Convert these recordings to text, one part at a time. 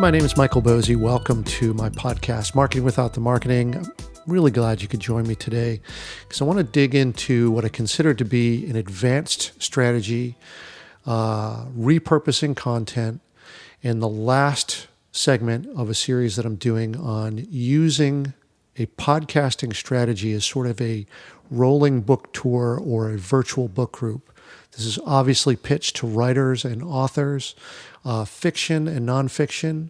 my name is Michael Bosey. Welcome to my podcast, Marketing Without the Marketing. I'm really glad you could join me today because I want to dig into what I consider to be an advanced strategy, repurposing content, and the last segment of a series that I'm doing on using a podcasting strategy as sort of a rolling book tour or a virtual book group. This is obviously pitched to writers and authors, fiction and nonfiction.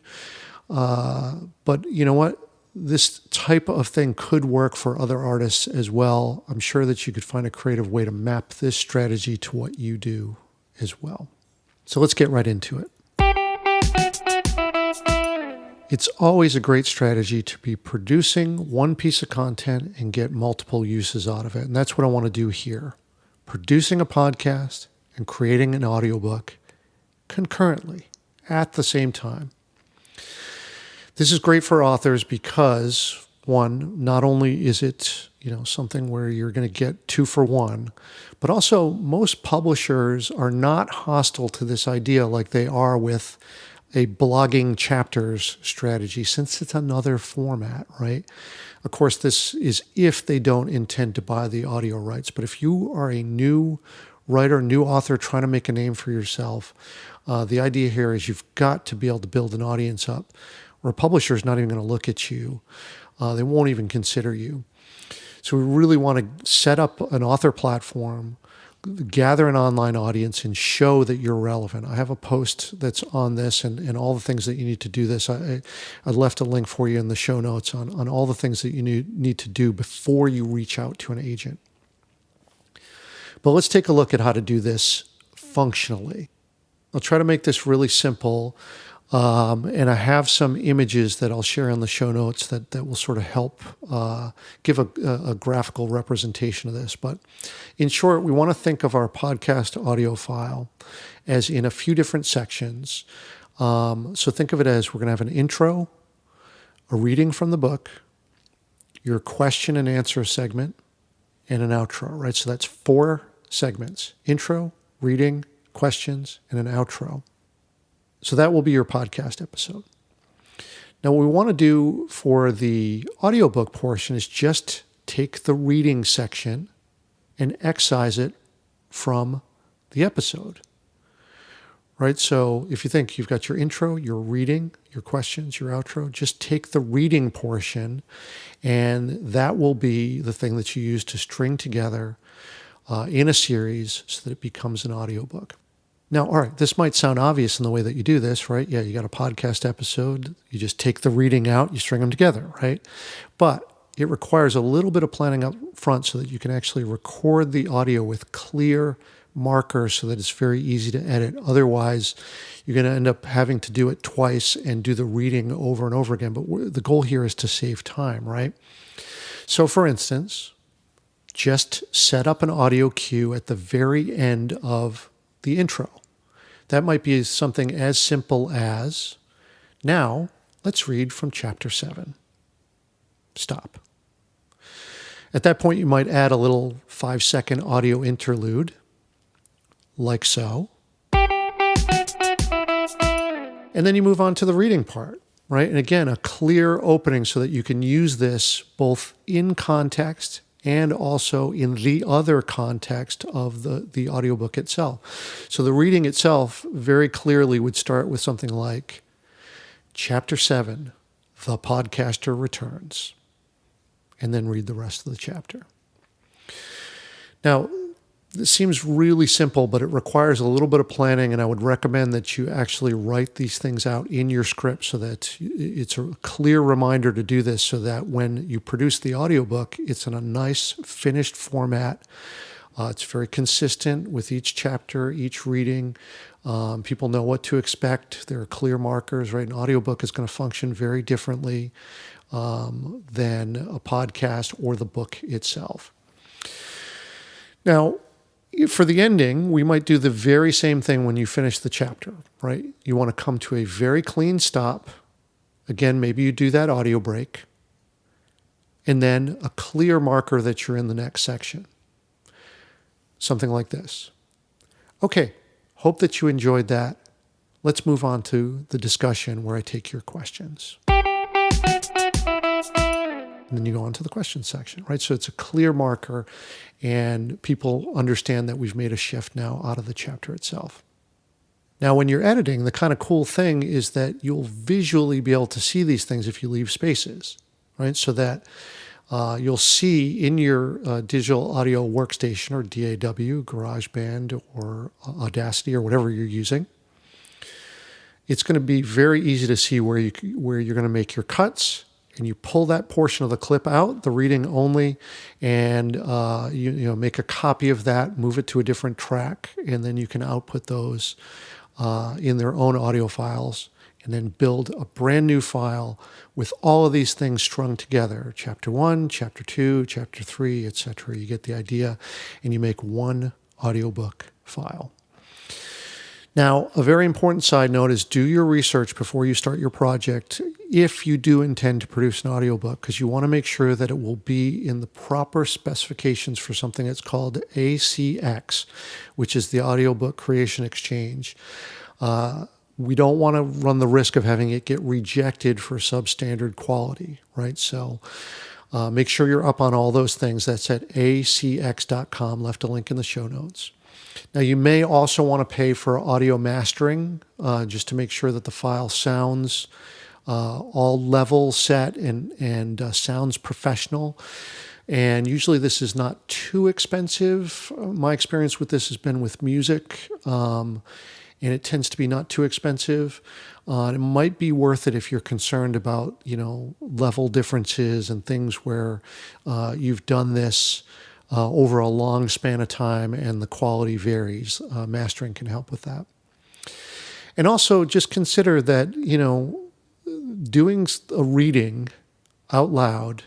But you know what? This type of thing could work for other artists as well. I'm sure that you could find a creative way to map this strategy to what you do as well. So let's get right into it. It's always a great strategy to be producing one piece of content and get multiple uses out of it. And that's what I want to do here. Producing a podcast and creating an audiobook concurrently at the same time. This is great for authors because, one, not only is it, something where you're going to get 2 for 1, but also most publishers are not hostile to this idea like they are with a blogging chapters strategy, since it's another format, right? Of course, this is if they don't intend to buy the audio rights. But if you are a new writer, new author trying to make a name for yourself, the idea here is you've got to be able to build an audience up where a publisher is not even going to look at you. They won't even consider you. So we really want to set up an author platform, gather an online audience, and show that you're relevant. I have a post that's on this and all the things that you need to do this. I left a link for you in the show notes on all the things that you need to do before you reach out to an agent. But let's take a look at how to do this functionally. I'll try to make this really simple. And I have some images that I'll share in the show notes that will sort of help give a graphical representation of this. But in short, we want to think of our podcast audio file as in a few different sections. So think of it as we're going to have an intro, a reading from the book, your question and answer segment, and an outro, right? So that's 4 segments: intro, reading, questions, and an outro. So that will be your podcast episode. Now, what we want to do for the audiobook portion is just take the reading section and excise it from the episode, right? So if you think you've got your intro, your reading, your questions, your outro, just take the reading portion, and that will be the thing that you use to string together in a series so that it becomes an audiobook. Now, all right, this might sound obvious in the way that you do this, right? Yeah, you got a podcast episode, you just take the reading out, you string them together, right? But it requires a little bit of planning up front so that you can actually record the audio with clear markers so that it's very easy to edit. Otherwise, you're going to end up having to do it twice and do the reading over and over again. But the goal here is to save time, right? So for instance, just set up an audio cue at the very end of the intro. That might be something as simple as, now let's read from chapter 7. Stop. At that point, you might add a little 5-second audio interlude, like so. And then you move on to the reading part, right? And again, a clear opening so that you can use this both in context and also in the other context of the audiobook itself. So the reading itself very clearly would start with something like, Chapter 7, The Podcaster Returns, and then read the rest of the chapter. Now, this seems really simple, but it requires a little bit of planning, and I would recommend that you actually write these things out in your script so that it's a clear reminder to do this so that when you produce the audiobook, it's in a nice finished format. It's very consistent with each chapter, each reading. People know what to expect. There are clear markers, right? An audiobook is going to function very differently than a podcast or the book itself. Now, for the ending, we might do the very same thing when you finish the chapter, right? You want to come to a very clean stop. Again, maybe you do that audio break. And then a clear marker that you're in the next section. Something like this. Okay, hope that you enjoyed that. let's move on to the discussion where I take your questions. And then you go on to the questions section, right? So it's a clear marker and people understand that we've made a shift now out of the chapter itself. Now, when you're editing, the kind of cool thing is that you'll visually be able to see these things if you leave spaces, right? So that you'll see in your digital audio workstation or DAW, GarageBand or Audacity or whatever you're using, it's going to be very easy to see where you're going to make your cuts, and you pull that portion of the clip out, the reading only, and you make a copy of that, move it to a different track, and then you can output those in their own audio files, and then build a brand new file with all of these things strung together. Chapter 1, Chapter 2, Chapter 3, etc. You get the idea, and you make one audiobook file. Now, a very important side note is do your research before you start your project if you do intend to produce an audiobook, because you want to make sure that it will be in the proper specifications for something that's called ACX, which is the Audiobook Creation Exchange. We don't want to run the risk of having it get rejected for substandard quality, right? So make sure you're up on all those things. That's at acx.com, left a link in the show notes. Now, you may also want to pay for audio mastering just to make sure that the file sounds all level set and sounds professional. And usually this is not too expensive. My experience with this has been with music, and it tends to be not too expensive. It might be worth it if you're concerned about, level differences and things where you've done this over a long span of time and the quality varies. Mastering can help with that. And also just consider that, doing a reading out loud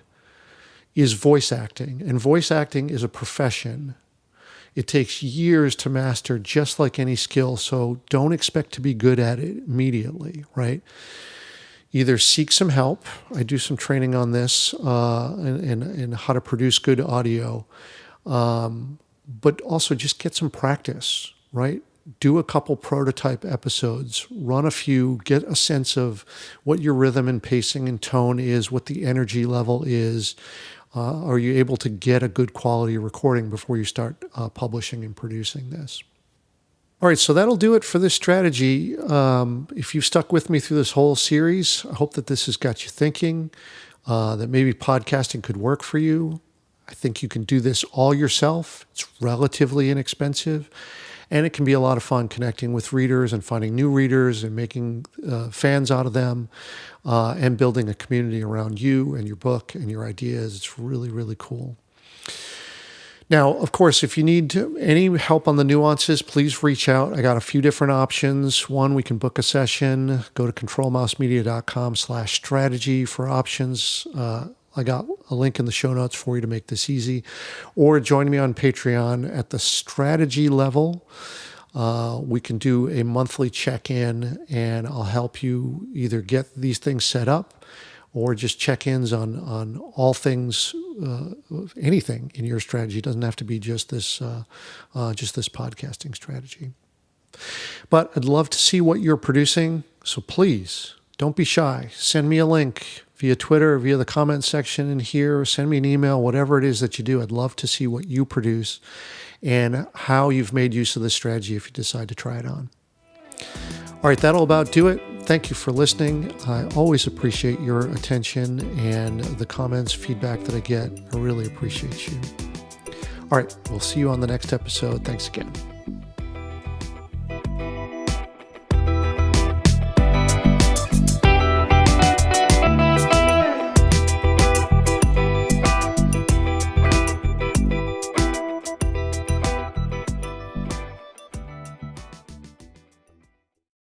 is voice acting, and voice acting is a profession. It takes years to master, just like any skill, so don't expect to be good at it immediately, right? Either seek some help. I do some training on this and how to produce good audio, but also just get some practice, right? Do a couple prototype episodes, run a few, get a sense of what your rhythm and pacing and tone is, what the energy level is. Are you able to get a good quality recording before you start publishing and producing this? All right, so that'll do it for this strategy. If you've stuck with me through this whole series, I hope that this has got you thinking, that maybe podcasting could work for you. I think you can do this all yourself. It's relatively inexpensive, and it can be a lot of fun connecting with readers and finding new readers and making fans out of them and building a community around you and your book and your ideas. It's really, really cool. Now, of course, if you need any help on the nuances, please reach out. I got a few different options. One, we can book a session. Go to controlmousemedia.com/strategy for options. I got a link in the show notes for you to make this easy. Or join me on Patreon at the strategy level. We can do a monthly check-in, and I'll help you either get these things set up or just check-ins on all things, anything in your strategy. It doesn't have to be just this podcasting strategy. But I'd love to see what you're producing, so please don't be shy. Send me a link via Twitter, via the comment section in here. Send me an email, whatever it is that you do. I'd love to see what you produce and how you've made use of this strategy if you decide to try it on. All right, that'll about do it. Thank you for listening. I always appreciate your attention and the comments, feedback that I get. I really appreciate you. All right, we'll see you on the next episode. Thanks again.